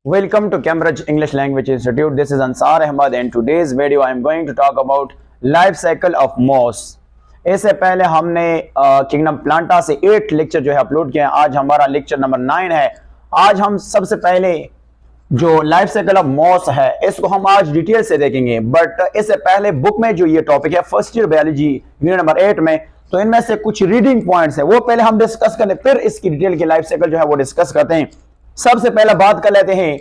Welcome to Cambridge English Language Institute. This is Ansar Ahmad and today's video I am going to talk about life cycle of moss. इससे पहले हमने kingdom Plantae से 8 lecture जो है upload किए हैं। आज हमारा लेक्चर नंबर 9 है। आज हम सबसे पहले जो लाइफ साइकिल ऑफ मॉस है इसको हम आज डिटेल से देखेंगे, बट इससे पहले बुक में जो ये टॉपिक है first year biology unit number 8 में, तो इनमें से कुछ रीडिंग पॉइंट्स है वो पहले हम डिस्कस करें, फिर इसकी डिटेल की लाइफ साइकिल जो है वो डिस्कस करते हैं। सबसे पहले बात कर लेते हैं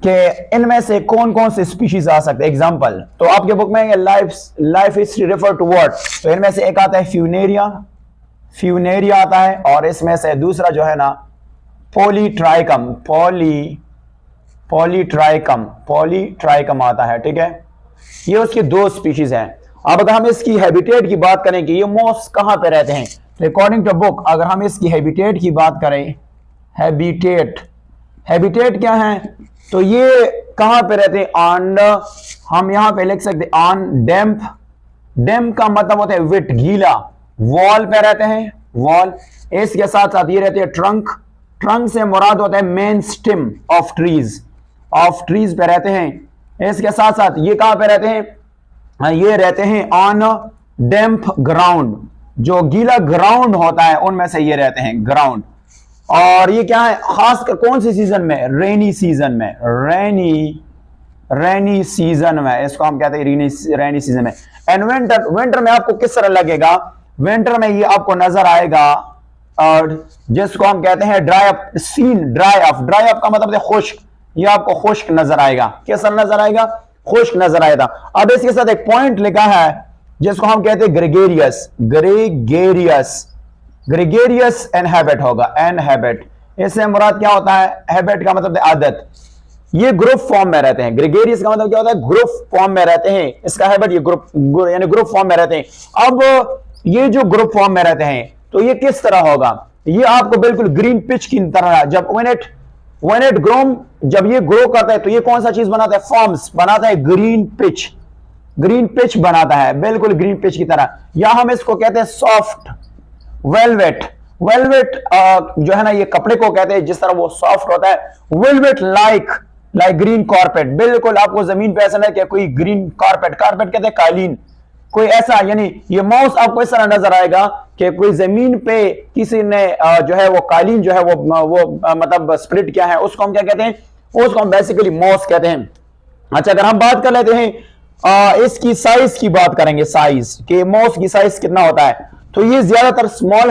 कि इनमें से कौन कौन से स्पीशीज आ सकते हैं। एग्जांपल तो आपके बुक में life history refer to what, तो इनमें से एक आता है फ्यूनेरिया आता है, और इसमें से दूसरा जो है ना पॉलीट्राइकम आता है। ठीक है, ये उसकी 2 स्पीशीज हैं। अब अगर हम इसकी हैबिटेट की बात करें कि ये मॉस कहां पे रहते हैं, तो अकॉर्डिंग टू बुक अगर हम इसकी हैबिटेट की बात करें, हैबिटेट क्या है, तो ये कहां पे रहते हैं, ऑन, हम यहां पे लिख सकते हैं ऑन डैम्प का मतलब होता है विट, गीला, वॉल पे रहते हैं, वॉल। इसके साथ साथ ये रहते हैं ट्रंक से मुराद होता है मेन स्टेम ऑफ ट्रीज पे रहते हैं। इसके साथ साथ ये कहां पे रहते हैं, ये रहते हैं ऑन डैम्प ग्राउंड, जो गीला ग्राउंड होता है उनमें से ये रहते हैं ग्राउंड। और ये क्या है, खासकर कौन सी सीजन में, रेनी सीजन में, इसको हम कहते हैं रेनी सीजन में। एंड विंटर में आपको किस तरह लगेगा, विंटर में ये आपको नजर आएगा और जिसको हम कहते हैं ड्राई अप का मतलब है खुश्क, ये आपको खुश्क नजर आएगा। किस तरह नजर आएगा, खुश्क नजर आएगा। अब इसके साथ एक पॉइंट लिखा है जिसको हम कहते हैं ग्रेगेरियस इनहैबिट होगा, इनहैबिट, इससे मुराद क्या होता है, हैबिट का मतलब है आदत। ये ग्रुप फॉर्म में रहते हैं, ग्रेगेरियस का मतलब क्या होता है, ग्रुप फॉर्म में रहते हैं, इसका हैबिट ये ग्रुप फॉर्म में रहते हैं। अब ये जो ग्रुप फॉर्म में रहते हैं तो ये किस तरह होगा, ये आपको बिल्कुल ग्रीन पिच की तरह, जब when it grow, जब ये ग्रो करता है तो ये कौन सा चीज बनाता है, फॉर्म्स बनाता है, ग्रीन पिच बनाता है, बिल्कुल ग्रीन पिच की तरह। या हम इसको कहते हैं सॉफ्ट वेलवेट जो है ना, ये कपड़े को कहते हैं जिस तरह वो सॉफ्ट होता है, वेलवेट लाइक ग्रीन कारपेट, बिल्कुल आपको जमीन पे ऐसा नहीं कि कोई ग्रीन कारपेट कहते हैं कालीन, कोई ऐसा, यानी ये माउस आपको इस तरह नजर आएगा कि कोई जमीन पे किसी ने जो है वो कालीन जो है वो मतलब स्प्लिट किया है, उसको हम क्या कहते हैं, उसको हम बेसिकली माउस कहते हैं। अच्छा, अगर हम बात कर लेते हैं इसकी साइज की बात करेंगे, साइज के माउस की साइज कितना होता है, तो ये ज्यादातर स्मॉल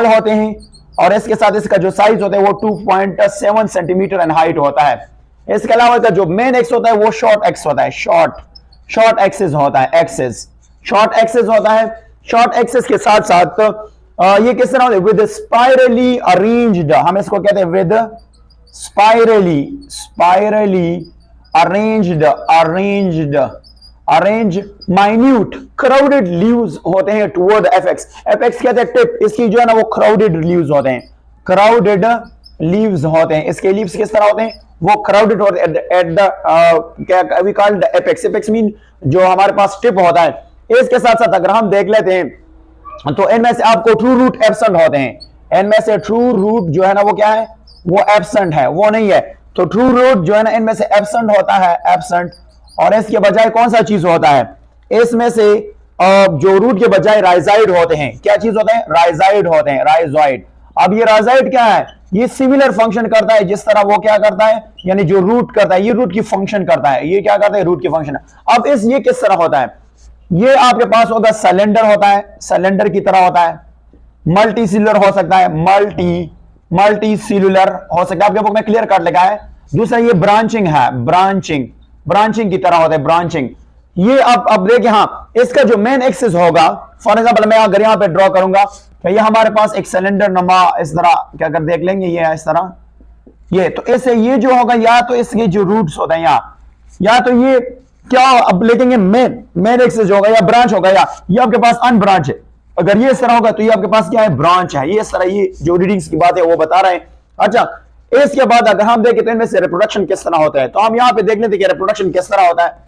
होते हैं और इसके साथ इसका जो साइज होता है वो 2.7 सेंटीमीटर इन हाइट होता है। इसके अलावा जो मेन एक्स होता है वो शॉर्ट एक्सिस होता है। शॉर्ट एक्सिस के साथ साथ ये किस तरह होता है, विद स्पाइरली अरेंज्ड, हम इसको कहते हैं with spirally arrange minute crowded leaves होते हैं टुवर्ड एपेक्स कहते हैं टिप, इसकी जो है ना वो क्राउडेड लीव्स होते हैं, इसके लीव्स किस तरह होते हैं, वो क्राउडेड होते हैं एट द क्या we call the apex mean जो हमारे पास टिप होता है। इसके साथ साथ अगर हम देख लेते हैं तो इनमें से आपको ट्रू रूट एब्सेंट होते हैं, इनमें से ट्रू रूट जो है ना वो क्या है, वो एब्सेंट है, वो नहीं है। तो ट्रू रूट जो है ना इनमें से एब्सेंट होता है, एब्सेंट, और इसके बजाय कौन सा चीज होता है, इसमें से जो रूट के बजाय राइजाइड होते हैं, क्या चीज होते हैं, राइजाइड होते हैं, राइजॉइड। अब ये राइजाइड क्या है, ये सिमिलर फंक्शन करता है जिस तरह वो क्या करता है, यानी जो रूट करता है ये रूट की फंक्शन करता है, ये क्या करता है, रूट की फंक्शन। अब ये किस तरह होता है, ये आपके पास होगा सिलेंडर होता है, सिलेंडर की तरह होता है, मल्टी सेलुलर हो सकता है, मल्टी सेलुलर हो सकता है, आपके बुक में क्लियर कट लिखा है। दूसरा ये ब्रांचिंग है, ब्रांचिंग की तरह होता है, ब्रांचिंग। ये अब देखिए, हाँ, इसका जो मेन एक्सिस होगा, फॉर एग्जांपल मैं अगर यहां पे ड्रॉ करूंगा तो ये हमारे पास एक सिलेंडर नुमा इस तरह क्या कर देख लेंगे, ये इस तरह, ये तो इससे ये जो होगा, या तो इसके जो रूट्स होते हैं या तो ये क्या, अब लेकिन मेन एक्सिस होगा या ब्रांच होगा, या ये आपके पास अनब्रांच है। अगर ये इस तरह होगा तो ये आपके पास क्या है, ब्रांच है। ये इस तरह, ये जो रीडिंग्स की बात है वो बता रहे हैं। अच्छा, इसके बाद अगर हम देखें तो इनमें से रिप्रोडक्शन किस तरह होता है, तो हम यहां पे देख लेते हैं कि रिप्रोडक्शन किस तरह होता है।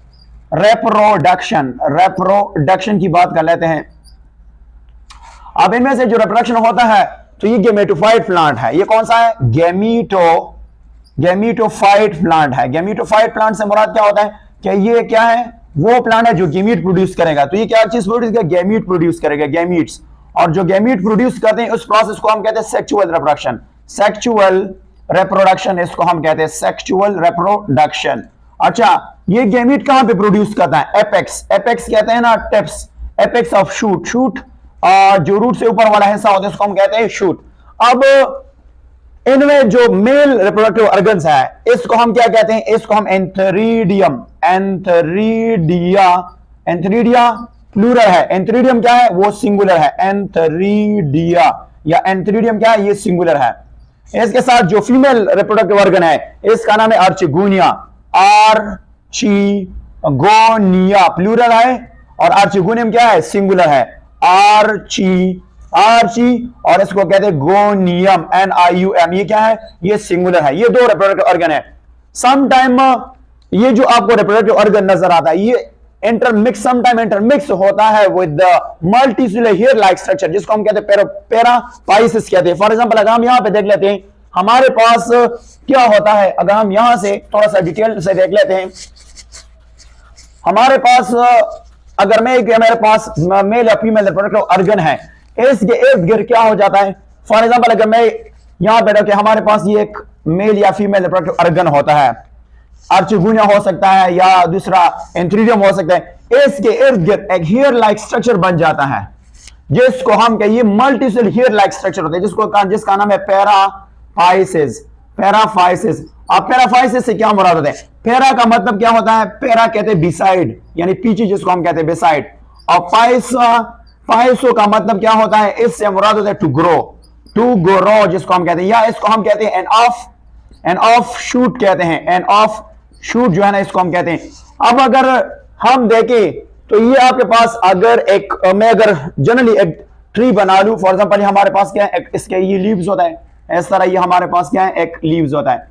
रेप्रोडक्शन की बात कर लेते हैं। अब इनमें से जो रिप्रोडक्शन होता है तो ये गेमेटोफाइट प्लांट है। ये कौन सा है? गैमीटोफाइट प्लांट है। गैमीटोफाइट प्लांट से मुराद क्या होता है कि ये क्या है, वो प्लांट है जो गैमीट प्रोड्यूस करेगा। तो ये क्या चीज प्रोड्यूस करेगा, गैमीट प्रोड्यूस करेगा, गैमीट्स। और जो गैमीट प्रोड्यूस करते हैं उस प्रोसेस को हम कहते हैं सेक्सुअल रिप्रोडक्शन। सेक्सुअल रिप्रोडक्शन इसको हम कहते हैं सेक्सुअल रिप्रोडक्शन। अच्छा, ये गैमीट कहां पे प्रोड्यूस करता है, एपेक्स। एपेक्स कहते हैं ना tips, apex of shoot. Shoot जो रूट से ऊपर वाला हिस्सा होता है उसको हम कहते हैं शूट। अब इनमें जो मेल रिप्रोडक्टिव ऑर्गन्स है इसको हम क्या कहते हैं, इसको हम एंथेरिडियम, एंथेरिडिया, एंथेरिडिया प्लूरल है, एंथेरिडियम क्या है वो सिंगुलर है, एंथेरिडिया या एंथेरिडियम क्या है ये सिंगुलर है। इसके साथ जो फीमेल रिप्रोडक्टिव ऑर्गन है इसका नाम है आर्चिगोनिया, आर्चिगोनिया प्लूरल है और आर्चिगोनियम क्या है सिंगुलर है, आर्ची, आर्ची और इसको कहते हैं गोनियम, NIUM, ये क्या है ये सिंगुलर है। ये दो रिप्रोडक्टिव ऑर्गन है। सम टाइम ये जो आपको रिप्रोडक्टिव ऑर्गन नजर आता है ये इंटरमिक्स, सम टाइम इंटरमिक्स होता है with the multicellular hair like structure जिसको हम कहते हैं पैरापाइसिस कहते हैं। फॉर एग्जांपल अगर हम यहां पे देख लेते हैं हमारे पास क्या होता है, अगर हम यहां से थोड़ा सा डिटेल से देख लेते हैं, हमारे पास अगर मेरे पास मेल या फीमेल रिप्रोडक्टिव ऑर्गन है इसके इर्द गिर्द क्या हो जाता है। फॉर एग्जांपल अगर मैं यहां पे रखे हमारे पास ये एक मेल या फीमेल रिप्रोडक्टिव ऑर्गन होता है, आर्चिगोनिया हो सकता है या दूसरा एंथेरिडियम हो सकता है, इसके इर्द गिर्द एक हेयर लाइक स्ट्रक्चर बन जाता है जिसको हम कहिए मल्टीसेल हेयर लाइक स्ट्रक्चर होता है जिसका नाम है पैराफाइसिस। पैराफाइसिस। अब पैराफाइसिस से क्या मुराद होता है, पैरा का मतलब क्या होता है, पैरा कहते हैं बिसाइड यानी पीछे जिसको हम कहते हैं बिसाइड, और पाइसो का मतलब क्या होता है, इससे मुराद होता है टू ग्रो, टू ग्रो जिसको हम कहते हैं, या इसको हम कहते हैं एन ऑफ शूट कहते हैं, एन ऑफ शूट जो है ना इसको हम कहते हैं। अब अगर हम देखें तो ये आपके पास अगर एक मैं अगर जनरली एक ट्री बना लूं, फॉर एग्जांपल हमारे पास क्या है इसके ये लीव्स होता है, इस तरह ये हमारे पास क्या है एक लीव्स होता है,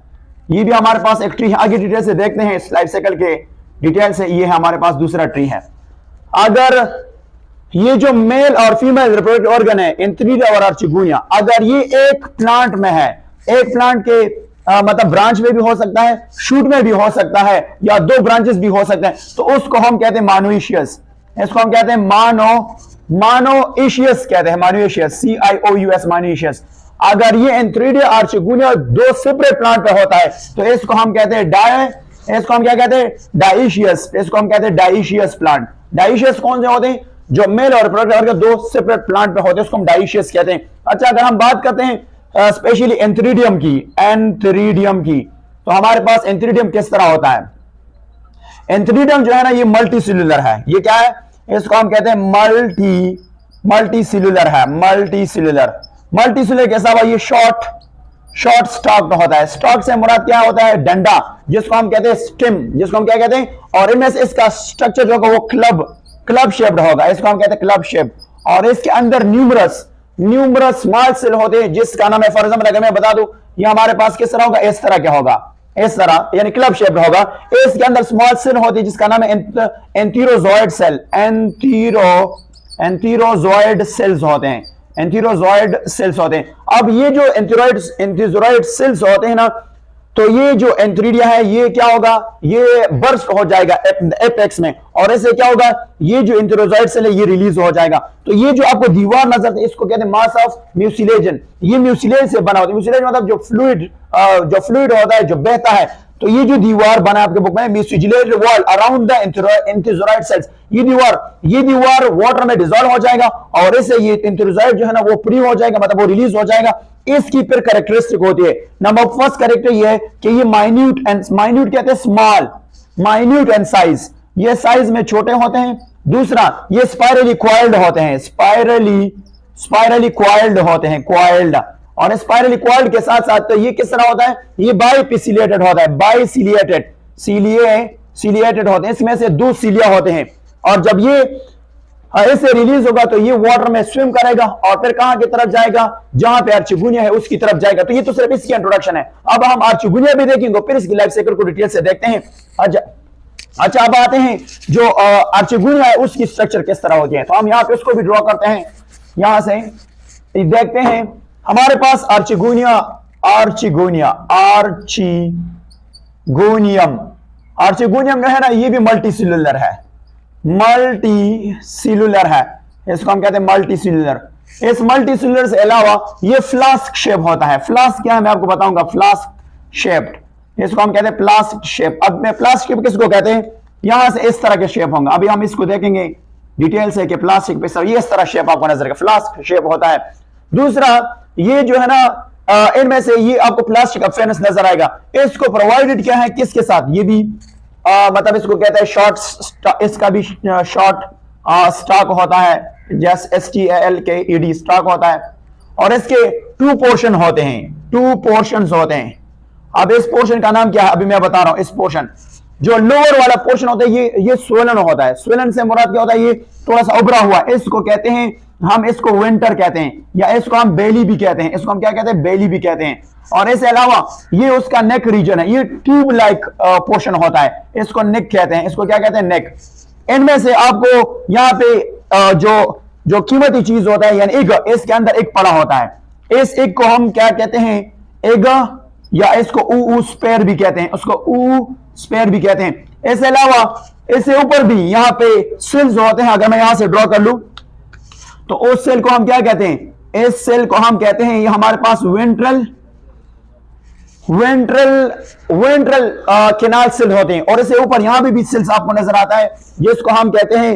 ये भी हमारे पास एक ट्री है। आगे डिटेल से देखते हैं इस लाइफ साइकिल के डिटेल से, ये है हमारे पास दूसरा ट्री है। अगर ये जो मेल और फीमेल रिप्रोडक्टिव ऑर्गन है एंथेरिडिया और आर्चिगोनिया, अगर ये एक प्लांट में है, एक प्लांट के मतलब ब्रांच में भी हो सकता है, शूट में भी हो सकता है, या दो ब्रांचेस भी हो सकते हैं, तो उसको हम कहते हैं मानोइशियस। इसको हम कहते हैं मानोइशियस कहते हैं, मानोइशियस, CIOUS, मानोइशियस। अगर ये एंथेरिडिया आर्चिगोनिया दो सेपरेट प्लांट पे होता है तो इसको हम कहते हैं इसको हम क्या कहते हैं डाइशियस, इसको हम कहते हैं डाइशियस प्लांट। डाइशियस कौन से होते हैं, जो मेल और रिप्रोडक्टिव ऑर्गन दो सेपरेट प्लांट पे होते हैं उसको हम डाइशियस कहते हैं। अच्छा, अगर हम बात करते हैं स्पेशली एंथेरिडियम की, तो हमारे पास एंथेरिडियम किस तरह होता है, एंथेरिडियम जो है ना ये मल्टीसेलुलर है, ये क्या है इसको हम कहते हैं मल्टीसेलुलर है, मल्टीसेलुलर कैसा हुआ, ये शॉर्ट स्टॉक होता है। स्टॉक से मुराद क्या होता है, डंडा जिसको हम कहते हैं स्टेम, जिसको हम क्या कहते हैं, और इनमें से इसका स्ट्रक्चर जो होगा वो क्लब शेप्ड होगा, इसको हम कहते हैं क्लब शेप, और इसके अंदर न्यूमरस स्मॉल सेल होते हैं जिसका नाम है, फॉर एग्जांपल अगर मैं बता दूं ये हमारे पास किस तरह होगा, इस तरह क्या होगा, इस तरह यानी क्लब शेप होगा। इसके अंदर स्मॉल सेल होती है जिसका नाम है एंथीरोजोइड सेल, एंथीरोजोइड सेल्स होते हैं, एंथीरोजोइड सेल्स होते हैं। अब ये जो एंथीरोजोइड सेल्स होते हैं ना, तो ये जो एंथेरिडिया है ये क्या होगा, ये बर्स्ट हो जाएगा एपेक्स में, और ऐसे क्या होगा ये जो एंथेरोजोइड सेल है ये रिलीज हो जाएगा। तो ये जो आपको दीवार नजर है इसको कहते हैं मास ऑफ म्यूसिलेजन, ये म्यूसिलेज से बना होता है। म्यूसिलेज मतलब जो फ्लूइड होता है जो बहता है, तो ये जो दीवार बना आपके बुक में mucilage wall around the antherozoid cells, ये दीवार वाटर में डिसॉल्व हो जाएगा और इससे ये एंथेरोजोइड जो है ना वो फ्री हो जाएगा, मतलब वो रिलीज हो जाएगा। इसकी फिर कैरेक्टरिस्टिक होती है, नंबर फर्स्ट कैरेक्टर ये है कि ये माइन्यूट कहते हैं स्मॉल, माइन्यूट एंड साइज, ये साइज में छोटे होते हैं। दूसरा ये स्पाइरली क्वाइल्ड होते हैं, स्पाइरली क्वाइल्ड होते हैं, क्वाइल्ड, और स्पाइरली क्वाइल्ड के साथ साथ तो ये किस तरह होता है, ये बाइपिसिलिएटेड होता है, बाइसिलिएटेड होते हैं, इसमें से दो सिलिया होते हैं, और जब ये इससे रिलीज होगा तो ये वाटर में स्विम करेगा और फिर कहां की तरफ जाएगा, जहां पे आर्चिगोनिया है उसकी तरफ जाएगा। तो ये तो सिर्फ इसकी इंट्रोडक्शन है। अब हम आर्चिगोनिया भी देखेंगे, फिर इसकी लाइफ साइकिल को डिटेल से देखते हैं। अच्छा अब आते हैं जो आर्चिगोनिया है उसकी स्ट्रक्चर किस तरह होती है, तो हम यहाँ पे उसको भी ड्रॉ करते हैं। यहां से देखते हैं हमारे पास आर्चिगोनिया आर्चिगोनिया, आर्चिगोनियम। आर्चिगोनियम जो है ना ये भी मल्टी सेलुलर है, मल्टी सेलुलर है, इसको हम कहते हैं मल्टी सेलुलर। इस मल्टी सेलुलर से अलावा ये फ्लास्क शेप होता है। फ्लास्क क्या है मैं आपको बताऊंगा, फ्लास्क शेप्ड, इसको हम कहते हैं फ्लास्क शेप। अब मैं फ्लास्क शेप किसको कहते हैं, यहां से इस तरह के शेप होंगे, अभी हम इसको देखेंगे डिटेल से कि प्लास्टिक पे ये इस तरह शेप आपको नजर आएगा, फ्लास्क शेप होता है। दूसरा ये जो है ना इनमें से ये आपको प्लास्टिक अफेयरनेस नजर आएगा, इसको प्रोवाइडेड क्या है किसके साथ, ये भी मतलब इसको कहते हैं शॉर्ट, इसका भी शॉर्ट स्टॉक होता है, जैसे STALKED स्टॉक होता है, और इसके 2 पोर्शन होते हैं, 2 पोर्शंस होते हैं। अब इस पोर्शन का नाम क्या है, अभी मैं बता रहा हूं। इस पोर्शन जो लोअर वाला पोर्शन होता है ये स्वेलन होता है। स्वेलन से मुराद क्या होता है, ये थोड़ा सा उभरा हुआ, इसको कहते हैं हम, इसको विंटर कहते हैं, या इसको हम बेली भी कहते हैं, इसको हम क्या कहते हैं, बेली भी कहते हैं। और इसके अलावा ये उसका नेक रीजन है, ये ट्यूब लाइक पोर्शन होता है, इसको नेक कहते हैं, इसको क्या कहते हैं, नेक। इनमें से आपको यहाँ पे जो कीमती चीज होता है यानी एग, इसके अंदर एक पड़ा होता है, इस एग को हम क्या कहते हैं, एग, या इसको ऊ स्पेयर भी कहते हैं, उसको ऊ स्पेयर भी कहते हैं। इसके अलावा इससे ऊपर भी यहाँ पे सेल्स होते हैं, अगर मैं यहां से ड्रॉ कर लूं तो उस सेल को हम क्या कहते हैं, इस सेल को हम कहते हैं, ये हमारे पास वेंट्रल केनाल सेल होते हैं, और इससे ऊपर यहां भी सेल्स आपको नजर आता है जिसको हम कहते हैं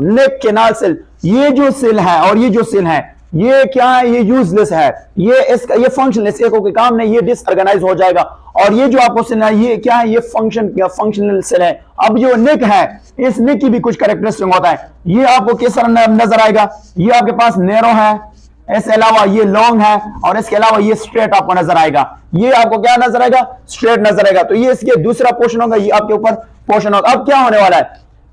नेक केनाल सेल। ये जो सेल है और ये जो सेल है ये क्या है, ये यूजलेस है, ये फंक्शनलेस, एक कोई काम नहीं, ये डिसऑर्गेनाइज हो जाएगा। और ये जो आपको सेल है ये क्या है, ये फंक्शनल सेल है। अब जो नेक है, इस नेक की भी कुछ कैरेक्टरिस्टिक होता है, ये आपको किस तरह नजर आएगा, ये आपके पास नैरो है, इसके अलावा ये लॉन्ग है, और इसके अलावा ये स्ट्रेट आपको नजर आएगा, ये आपको क्या नजर आएगा, स्ट्रेट नजर आएगा। तो ये इसके दूसरा पोर्शन होगा, ये आपके ऊपर पोर्शन होगा। अब क्या होने वाला है,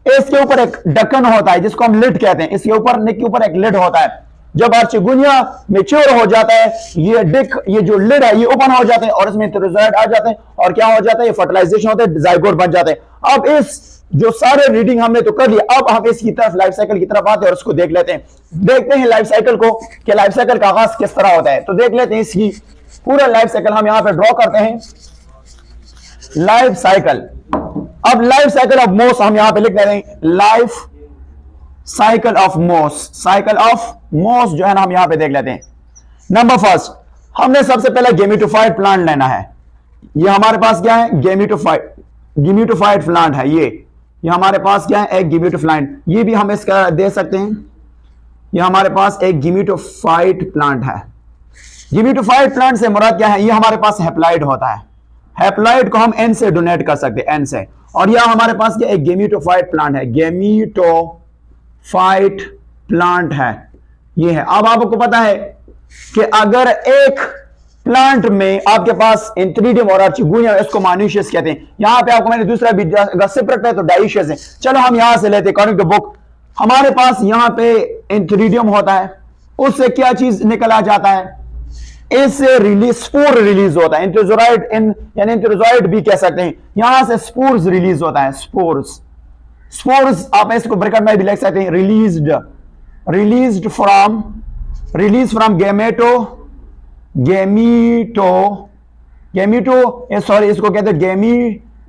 इसके ऊपर एक ढक्कन होता है जिसको हम लिड कहते हैं, इसके ऊपर नेक के ऊपर एक लिड होता है। जब आर्चिगोनिया मैच्योर हो जाता है, ये जो लिड है ये ओपन हो जाते हैं और इसमें इंटेरोजोइड आ जाते हैं, और क्या हो जाता है, ये फर्टिलाइजेशन होता है, जाइगोट बन जाते हैं। अब इस जो सारे रीडिंग हमने तो कर लिया, अब हम इसकी तरफ लाइफ साइकिल की तरफ आते हैं और इसको देख लेते हैं, देखते हैं लाइफ साइकिल को कि लाइफ साइकिल का आगाज किस तरह होता है। तो देख लेते हैं इसकी पूरा लाइफ साइकिल हम यहां पे ड्रॉ करते हैं, लाइफ साइकिल। अब लाइफ साइकिल ऑफ मोस हम यहां पे लिख देते हैं, लाइफ साइकिल ऑफ मोस, साइकिल ऑफ मोस जो है ना हम यहां पे देख लेते हैं। नंबर फर्स्ट, हमने सबसे पहले गेमिटोफाइड प्लांट लेना है। ये हमारे पास क्या है, गेमिटोफाइड प्लांट है, ये हमारे पास क्या है, एक गेमिटोफाइड, ये भी हम इसका दे सकते हैं, ये हमारे पास एक गेमिटोफाइड प्लांट है। गेमिटोफाइड प्लांट से मुराद क्या है, ये हमारे पास हैप्लॉइड होता है, हैप्लॉइड को हम एन से डोनेट कर सकते हैं, एन से। और यह हमारे पास क्या एक गेमिटोफाइड प्लांट है, गेमिटोफाइड प्लांट है, ये है। अब आपको पता है कि अगर एक प्लांट में आपके पास इंथ्रीडियम और आर्चिगोनियम, इसको मोनोशियस कहते हैं। यहां पे आपको मैंने दूसरा भी, अगर सेपरेट है तो डाइशियस है। चलो हम यहां से लेते हैं, अकॉर्डिंग टू बुक हमारे पास यहां पे इंथ्रीडियम होता है, उससे क्या चीज निकल आ जाता है, इससे स्पोर रिलीज होता है, इंटेरोजोइड यानी इंटेरोजोइड भी कह सकते हैं, यहां से स्पोर्स रिलीज होता है, स्पोर्स आप इसको ब्रैकेट में भी लिख सकते हैं, रिलीज फ्रॉम सॉरी इसको कहते हैं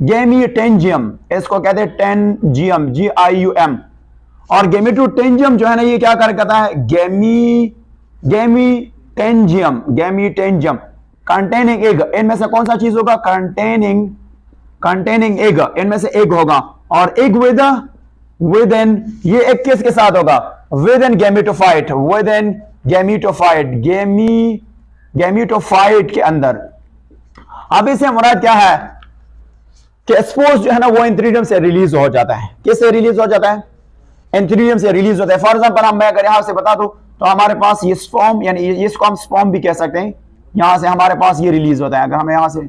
गेमिटेंजियम, इसको कहते हैं टेंजियम, GIUM। और गेमिटोटेंजियम जो है ना ये क्या करता है, गेमिटेंजियम कंटेनिंग एग, इनमें से कौन सा चीज होगा, कंटेनिंग एग, इनमें से एग होगा। और एग विद इन, ये एक किसके साथ होगा, विद इन गेमिटोफाइट, गेमिटोफाइट के अंदर। अब इससे मुराद क्या है कि स्पोर्स जो है ना वो इंथ्रीडियम से रिलीज हो जाता है, किससे रिलीज हो जाता है, इंथ्रीडियम से रिलीज होता है। फॉर एग्जांपल मैं अगर यहां से बता दूं तो हमारे पास ये स्पर्म, यानी इसको हम स्पर्म भी कह सकते हैं, यहां से हमारे पास ये रिलीज होता है। अगर हम यहां से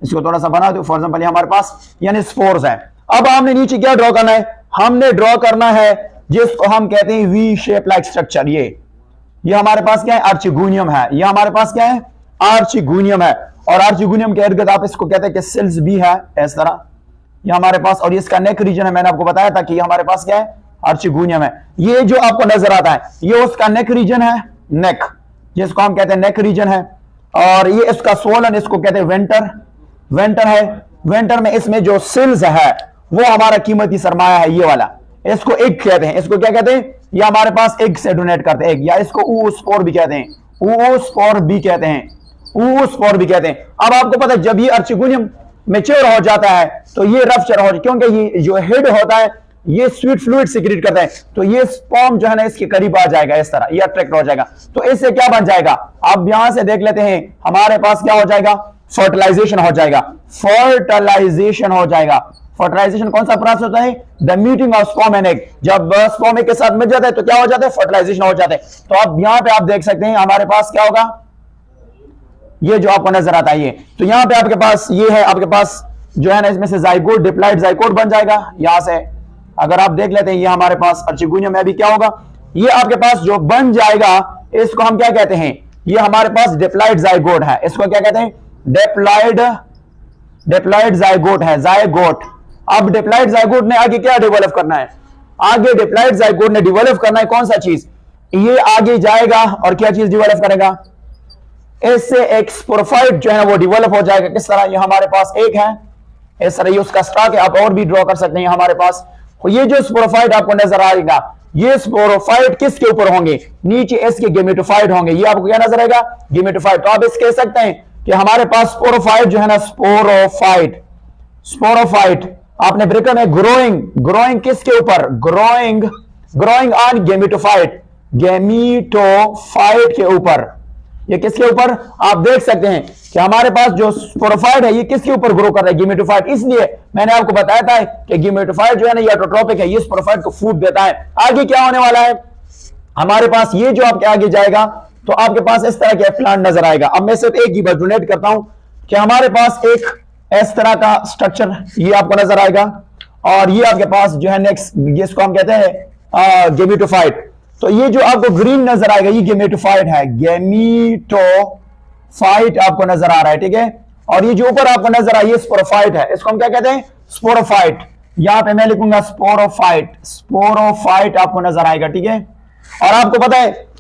इसको थोड़ा सा बना दो, फॉर एग्जांपल ये हमारे पास यानी स्पोर्स है। अब हमने नीचे क्या ड्रॉ करना है, हमने ड्रॉ करना है जिसको हम कहते हैं वी शेप लाइक स्ट्रक्चर। ये हमारे पास क्या है, आर्चिगोनियम है, ये हमारे पास क्या है, आर्चिगोनियम है। और आर्चिगोनियम के इर्द गिर्द आप इसको कहते हैं कि सेल्स भी है इस तरह, ये हमारे पास। और इसका नेक रीजन है, मैंने आपको बताया था कि ये हमारे पास क्या है, आर्चिगोनियम है। ये जो आपको नजर आता है ये उसका नेक रीजन है, नेक जिसको हम कहते हैं नेक रीजन है। और ये इसका सोलन, इसको कहते हैं वेंटर, वेंटर है। वेंटर में इसमें जो सिल्स है वो हमारा कीमती सरमाया है, ये वाला, इसको एग कहते हैं। इसको क्या कहते हैं? ये हमारे पास एग से डोनेट करते हैं, एग, या इसको ऊस्पोर भी कहते हैं, ऊस्पोर भी कहते हैं, ऊस्पोर भी कहते हैं। अब आपको पता है जब ये अर्चिगोनियम मैच्योर हो जाता है तो ये रफ्चर हो, क्योंकि ये जो हेड होता है ये स्वीट फ्लूइड सिक्रीट करता है, तो ये स्पर्म जो है ना इसके करीब आ जाएगा, इस तरह ये अट्रैक्ट हो जाएगा। तो इससे क्या बन जाएगा, अब यहां से देख लेते हैं, हमारे पास क्या हो जाएगा, फर्टिलाइजेशन हो जाएगा, फर्टिलाइजेशन हो जाएगा। फर्टिलाइजेशन कौन सा प्रोसेस होता है? The meeting of sperm and egg. जब स्पर्म एग के साथ मिल जाता है तो क्या हो जाता है? फर्टिलाइजेशन हो जाता है। तो अब यहां पे आप देख सकते हैं हमारे पास क्या होगा, ये जो आपको नजर आता है ये, तो यहां पे आपके पास ये है, आपके पास जो है ना इसमें से जाइगोट, डिप्लॉइड जाइगोट बन जाएगा। यहां से अगर आप देख लेते हैं ये हमारे पास अर्चिगोनियम में भी क्या होगा, ये आपके पास जो बन जाएगा इसको हम क्या कहते हैं, ये हमारे पास डिप्लॉइड जाइगोट है, इसको क्या कहते हैं? डिप्लॉइड जाइगोट है, जाइगोट। अब डिप्लॉइड जाइगोट ने आगे क्या डेवलप करना है? आगे डिप्लॉइड जाइगोट ने डेवलप करना है कौन सा चीज? ये आगे जाएगा और क्या चीज डेवलप करेगा? इससे एक स्पोरोफाइट जो है ना वो डेवलप हो जाएगा। किस तरह? ये हमारे पास एक है, इस तरह ये उसका स्टॉक है, आप और भी ड्रॉ कर सकते हैं हमारे पास। ये जो स्पोरोफाइट आपको नजर आएगा, ये स्पोरोफाइट किसके ऊपर होंगे? नीचे इसके गेमेटोफाइट होंगे। ये आपको क्या नजर आएगा? गेमेटोफाइट। तो आप इस कह सकते हैं कि हमारे पास स्पोरोफाइट जो है ना, स्पोरोफाइट, स्पोरोफाइट आपने ब्रेकर में ग्रोइंग, ग्रोइंग किसके ऊपर? Growing, growing on gametophyte, gametophyte के ऊपर। ये किसके ऊपर? आप देख सकते हैं कि हमारे पास जो स्पोरोफाइट है ये किसके ऊपर ग्रो कर रहा है? गेमेटोफाइट। इसलिए मैंने आपको बताया था कि गेमेटोफाइट जो है ना ये ऑटोट्रोपिक है, ये स्पोरोफाइट को फूड देता है। आगे क्या होने वाला है हमारे पास? ये जो आपके आगे जाएगा तो आपके पास इस तरह के प्लांट नजर आएगा। अब मैं सिर्फ एक ही बार डोनेट करता हूं कि हमारे पास एक इस तरह का स्ट्रक्चर ये आपको नजर आएगा, और ये आपके पास जो है नेक्स्ट, जिसको हम कहते हैं गेमेटोफाइट। तो ये जो आपको ग्रीन नजर आएगा ये गेमेटोफाइट है, गेमेटोफाइट आपको नजर आ रहा है, ठीक है। और ये जो ऊपर आपको नजर आ रहा है ये स्पोरोफाइट है, इसको हम क्या कहते हैं? स्पोरोफाइट। यहां पे मैं लिखूंगा स्पोरोफाइट, स्पोरोफाइट आपको नजर आएगा, ठीक है। और आपको पता है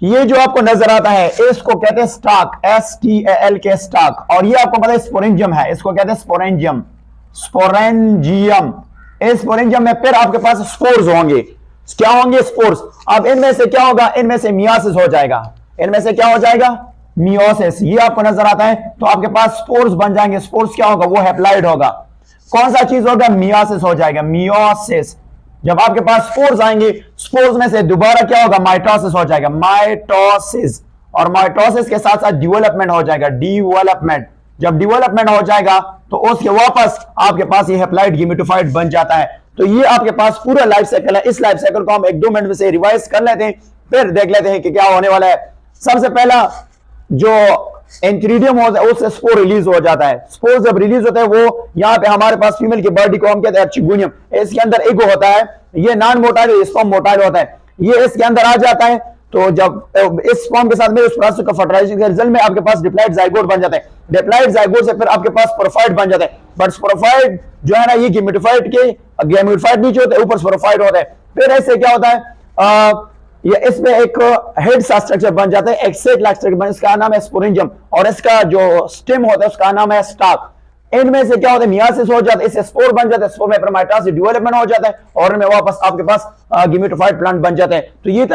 ये जो आपको नजर आता है इसको कहते हैं स्टाक, STAL के स्टाक। और ये आपको पता है स्पोरेंजियम है, इसको कहते हैं स्पोरेंजियम, स्पोरेंजियम। इस स्पोरेंजियम में फिर आपके पास स्पोर्स होंगे। क्या होंगे? स्पोर्स। अब इनमें से क्या होगा? इनमें से मियासिस हो जाएगा, इनमें से क्या हो जाएगा? मियोसिस। ये आपको नजर आता है तो आपके पास स्पोर्स बन जाएंगे। स्पोर्स क्या होगा? वो हैप्लॉइड होगा। कौन सा चीज होगा? मियासिस हो जाएगा, मियोसिस। जब आपके पास स्पोर्स आएंगे, स्पोर्स में से दोबारा क्या होगा? माइटोसिस हो जाएगा, माइटोसिस। और माइटोसिस के साथ साथ डेवलपमेंट हो जाएगा, डेवलपमेंट। जब डेवलपमेंट हो जाएगा तो उसके वापस आपके पास ये हैप्लॉइड गेमेटोफाइट बन जाता है। तो ये आपके पास पूरा लाइफ साइकिल है। इस लाइफ साइकिल को हम 1-2 मिनट में से रिवाइज कर लेते हैं, फिर देख लेते हैं कि क्या होने वाला है। सबसे पहला जो एंथ्रीडियम होता है उससे स्पोर रिलीज हो जाता है। स्पोर जब रिलीज होता है वो यहाँ पे हमारे पास फीमेल की बॉडी को हम कहते हैं अर्चिगोनियम, इसके अंदर एगो होता है, ये नॉन मोटाइल स्पर्म मोटाइल होता है, ये इसके अंदर आ जाता है। तो जब इस स्पर्म के साथ में उस प्रोसेस का फर्टिलाइजेशन के रिजल्ट में आपके पास डिप्लॉइड जाइगोट बन जाता है। डिप्लॉइड जाइगोट से फिर आपके पास स्पोरोफाइट बन जाता है। बट स्पोरोफाइट जो है ना ये गेमेटोफाइट के, गेमेटोफाइट नीचे होता है, ऊपर स्पोरोफाइट होता है। फिर ऐसे क्या होता है, ये इसमें एक हेड सा स्ट्रक्चर बन जाता है, एक सेट लाइक स्ट्रक्चर, इसका नाम है स्पोरेंजियम, और इसका जो स्टेम होता है उसका नाम है स्टाक। इनमें से क्या होता है? मियासिस हो जाता है, इससे स्पोर बन जाता है, स्पोर में माइटोसिस डेवलपमेंट हो जाता है, और इनमें वापस आपके पास गेमेटोफाइट प्लांट बन जाता है। तो ये